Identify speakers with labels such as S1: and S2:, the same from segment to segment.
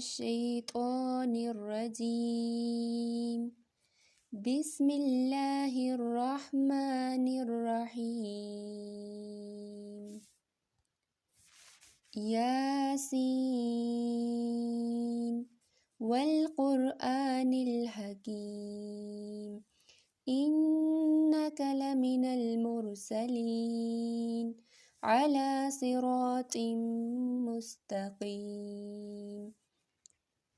S1: الشيطان الرجيم. بسم الله الرحمن الرحيم. ياسين والقرآن الحكيم إنك لمن المرسلين على صراط مستقيم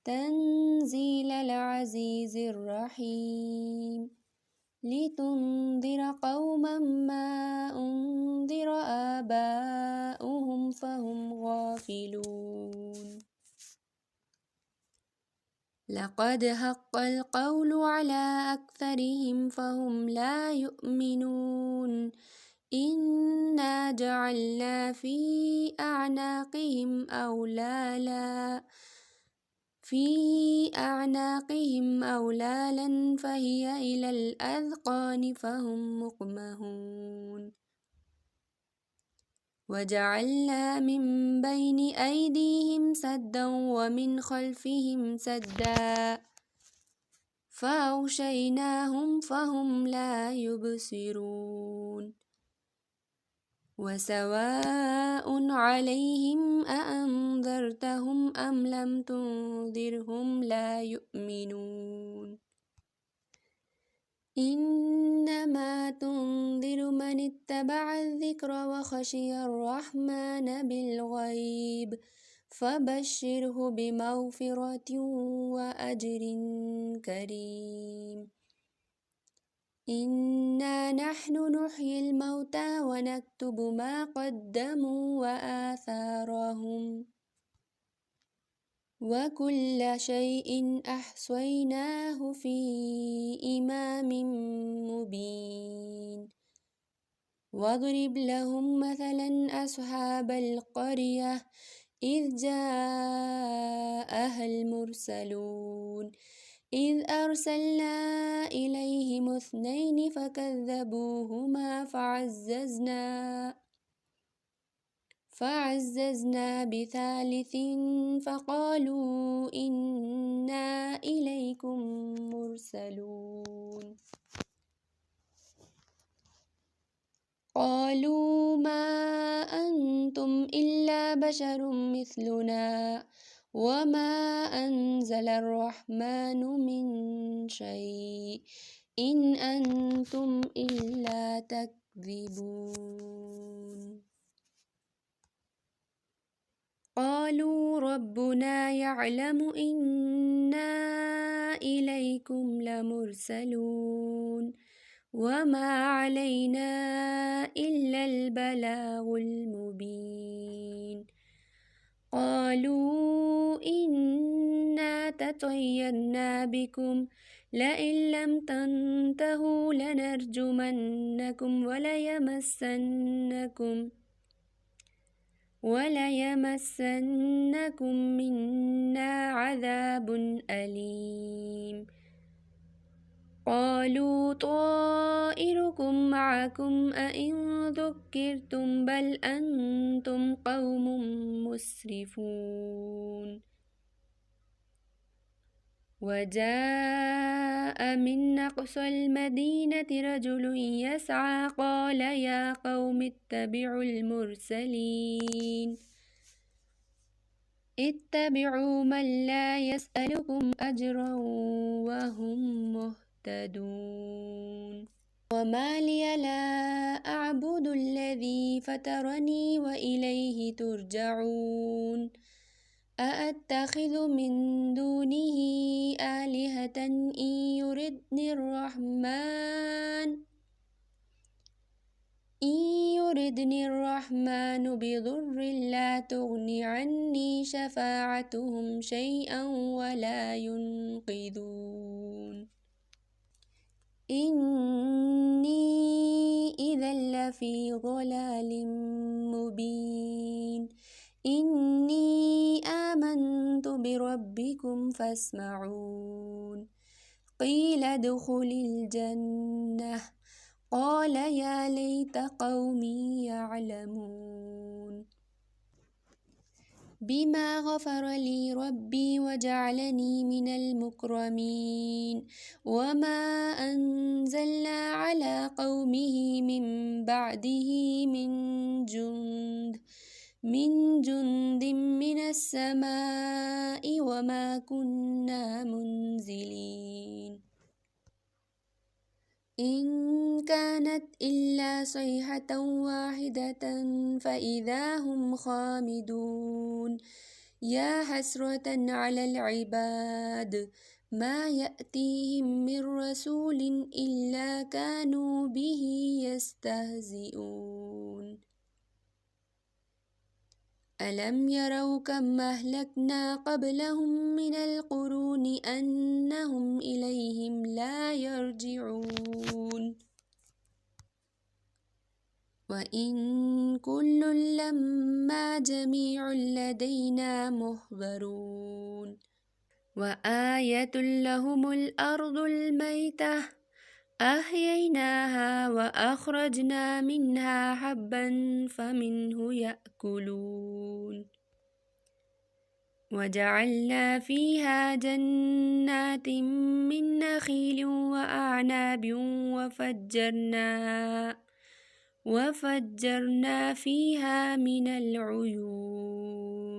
S1: تنزيل العزيز الرحيم لتنذر قوما ما أنذر آباؤهم فهم غافلون. لقد حق القول على أكثرهم فهم لا يؤمنون. إنا جعلنا في أعناقهم أغلالا فهي إلى الأذقان فهم مقمحون. وجعلنا من بين أيديهم سدا ومن خلفهم سدا فأغشيناهم فهم لا يبصرون. وسواء عليهم أأنذرتهم أم لم تنذرهم لا يؤمنون. إنما تنذر من اتبع الذكر وخشي الرحمن بالغيب فبشره بمغفرة وأجر كريم. إنا نحن نحيي الموتى ونكتب ما قدموا وآثارهم وكل شيء أحصيناه في إمام مبين. واضرب لهم مثلا أصحاب القرية إذ جاءها المرسلون إذ أرسلنا إليهم اثنين فكذبوهما فعززنا بثالث فقالوا إنا إليكم مرسلون. قالوا ما أنتم إلا بشر مثلنا وما أنزل الرحمن من شيء إن أنتم إلا تكذبون. قالوا ربنا يعلم إنا إليكم لمرسلون وما علينا إلا البلاغ المبين. قالوا إنا تطيرنا بكم لئن لم تنتهوا لنرجمنكم وليمسنكم منا عذاب أليم. قالوا طائركم معكم أئن ذكرتم بل أنتم قوم مسرفون. وجاء من أقصى المدينة رجل يسعى قال يا قوم اتبعوا المرسلين اتبعوا من لا يسألكم أجرا وهم مهتدون. وما لي لا أعبد الذي فطرني وإليه ترجعون. أأتخذ من دونه آلهة إن يردني الرحمن بضر لا تغن عني شفاعتهم شيئا ولا ينقذون. إني إذا لفي ضلال مبين. إني آمنت بربكم فاسمعون. قيل ادخل الجنة قال يا ليت قومي يعلمون. بما غفر لي ربي وجعلني من المكرمين وما أنزلنا على قومه من بعده من جند من السماء وما كنا منزلين إن كانت إلا صيحة واحدة فإذا هم خامدون يا حسرة على العباد ما يأتيهم من رسول إلا كانوا به يستهزئون ألم يروا كم أهلكنا قبلهم من القرون أنهم إليهم لا يرجعون وإن كل لما جميع لدينا محضرون وآية لهم الأرض الميتة أحييناها وأخرجنا منها حبا فمنه يأكلون وجعلنا فيها جنات من نخيل وأعناب وفجرنا فيها من العيون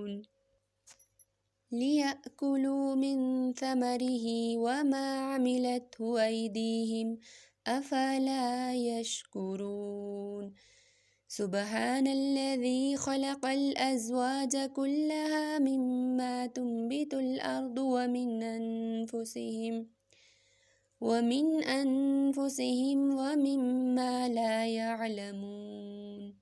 S1: ليأكلوا من ثمره وما عملته أيديهم أفلا يشكرون سبحان الذي خلق الأزواج كلها مما تنبت الأرض ومن أنفسهم ومما لا يعلمون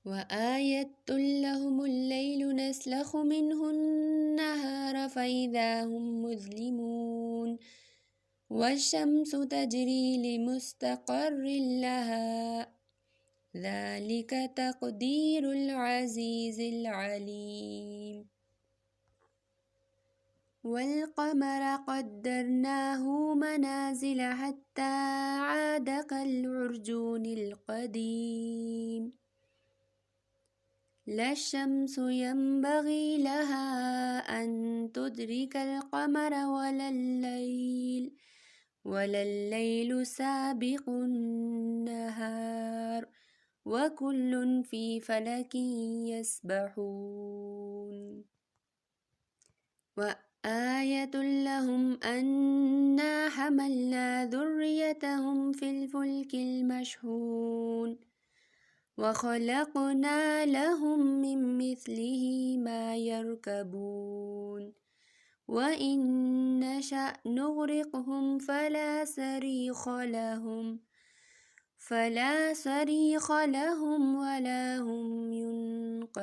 S1: وآية لهم الليل نسلخ منه النهار فإذا هم مظلمون والشمس تجري لمستقر لها ذلك تقدير العزيز العليم والقمر قدرناه منازل حتى عاد كالعرجون القديم لا الشمس ينبغي لها أن تدرك القمر ولا الليل سابق النهار وكل في فلك يسبحون وآية لهم أنا حملنا ذريتهم في الفلك المشحون وخلقنا لهم من مثله ما يركبون وإن نشأ نغرقهم فلا صريخ لهم ولا هم ينقذون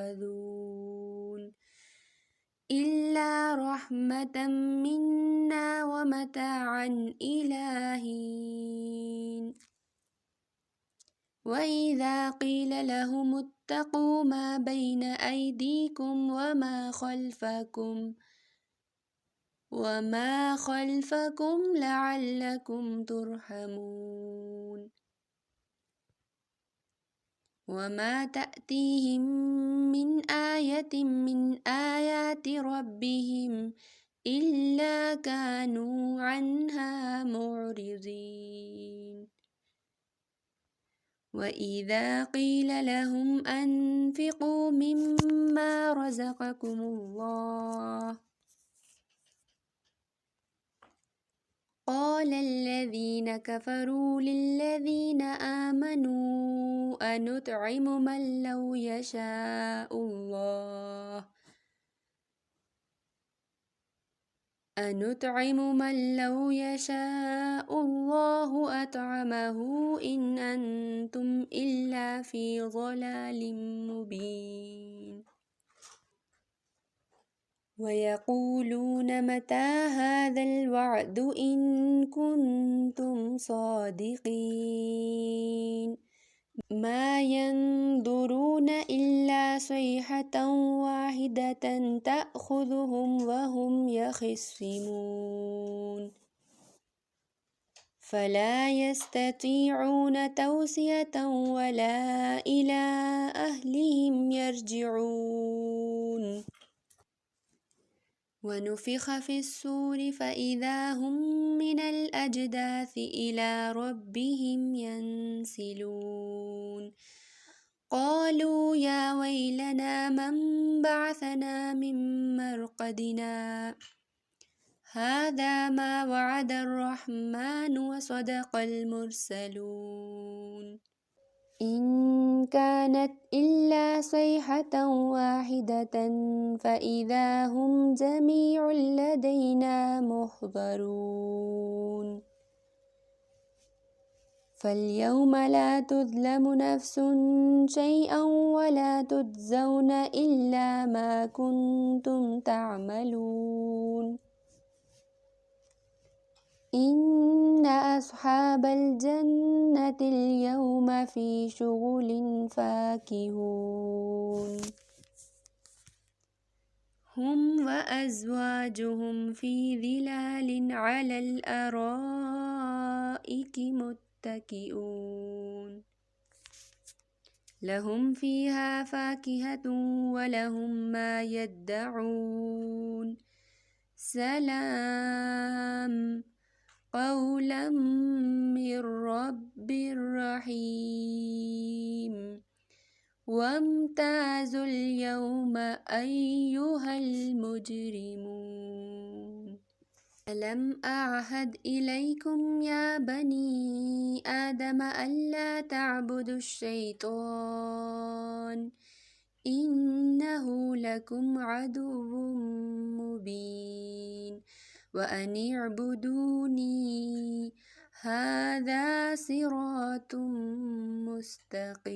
S1: إلا رحمة منا ومتاعا إلى حين وإذا قيل لهم اتقوا ما بين أيديكم وما خلفكم لعلكم ترحمون وما تأتيهم من آية من آيات ربهم إلا كانوا عنها معرضين وإذا قيل لهم أنفقوا مما رزقكم الله قال الذين كفروا للذين آمنوا أنطعم من لو يشاء الله أطعمه إن أنتم إلا في ضلال مبين ويقولون متى هذا الوعد إن كنتم صادقين ما ينظرون إلا صيحة واحدة تأخذهم وهم يخصمون فلا يستطيعون توصية ولا إلى أهلهم يرجعون ونفخ في الصور فإذا هم من الأجداث إلى ربهم ينسلون قالوا يا ويلنا من بعثنا من مرقدنا هذا ما وعد الرحمن وصدق المرسلون إن كانت إلا صيحة واحدة فإذا هم جميع لدينا محضرون فاليوم لا تظلم نفس شيئا ولا تجزون إلا ما كنتم تعملون إن أصحاب الجنة اليوم في شغل فاكهون هم وأزواجهم في ظلال على الأرائك متكئون لهم فيها فاكهة ولهم ما يدعون سلام قولا من رب رحيم وامتازوا اليوم أيها المجرمون ألم أعهد إليكم يا بني آدم ألا تعبدوا الشيطان إنه لكم عدو مبين وأن اعبدوني هذا صراط مستقيم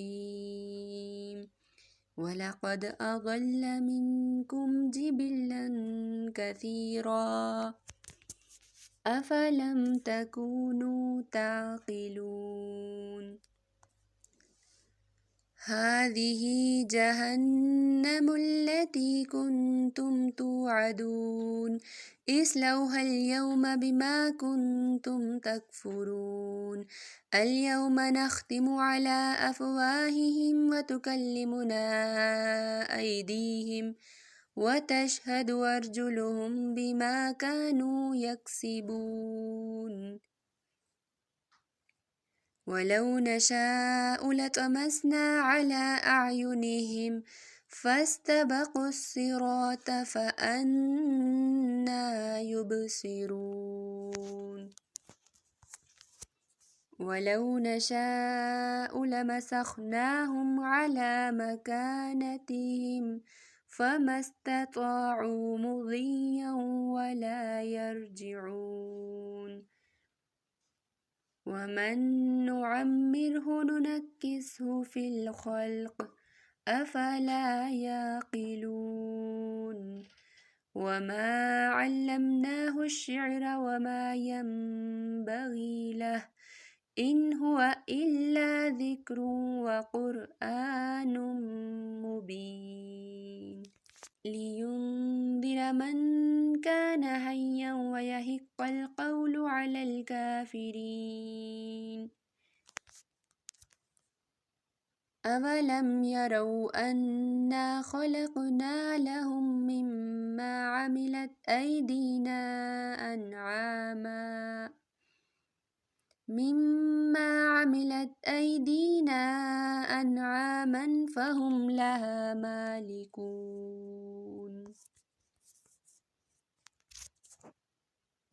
S1: ولقد أضل منكم جبلا كثيرا أفلم تكونوا تعقلون هذه جهنم التي كنتم توعدون اصلوها اليوم بما كنتم تكفرون اليوم نختم على أفواههم وتكلمنا أيديهم وتشهد أرجلهم بما كانوا يكسبون ولو نشاء لطمسنا على أعينهم فاستبقوا الصراط فأنى يبصرون ولو نشاء لمسخناهم على مكانتهم فما استطاعوا مضيا ولا يرجعون ومن نعمره ننكسه في الخلق أفلا يعقلون وما علمناه الشعر وما ينبغي له إن هو إلا ذكر وقرآن مبين لينذر من كان حيا ويحق القول على الكافرين أولم يروا أنا خلقنا لهم مما عملت أيدينا أنعاما فهم لها مالكون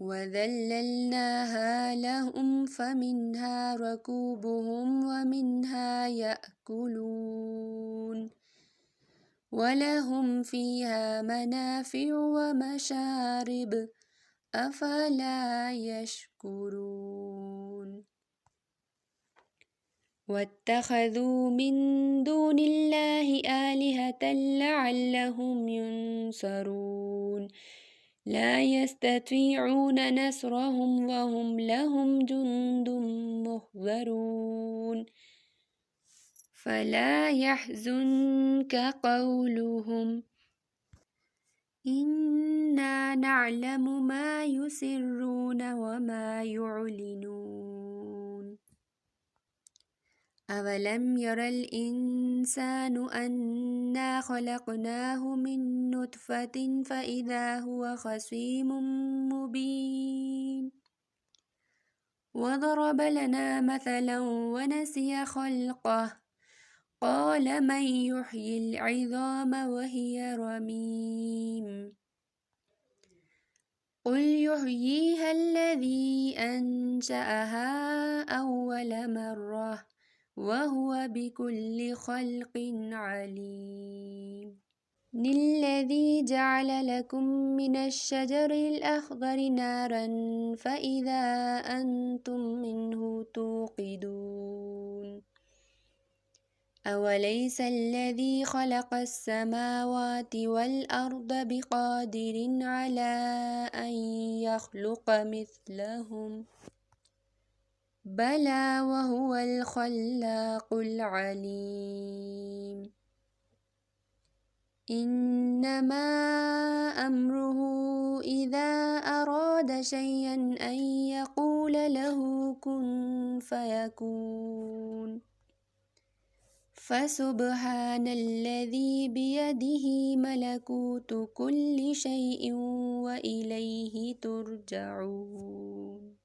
S1: وذللناها لهم فمنها ركوبهم ومنها يأكلون ولهم فيها منافع ومشارب أفلا يشكرون واتخذوا من دون الله آلهة لعلهم ينصرون لا يستطيعون نصرهم وهم لهم جند محضرون فلا يحزنك قولهم إنا نعلم ما يسرون وما يعلنون أولم ير الإنسان أنا خلقناه من نطفة فإذا هو خصيم مبين وضرب لنا مثلا ونسي خلقه قال من يحيي العظام وهي رميم قل يحييها الذي أنشأها أول مرة وهو بكل خلق عليم الذي جعل لكم من الشجر الأخضر نارا فإذا أنتم منه توقدون أوليس الذي خلق السماوات والأرض بقادر على أن يخلق مثلهم بلى وهو الخلاق العليم إنما أمره إذا أراد شيئا أن يقول له كن فيكون فسبحان الذي بيده ملكوت كل شيء وإليه ترجعون.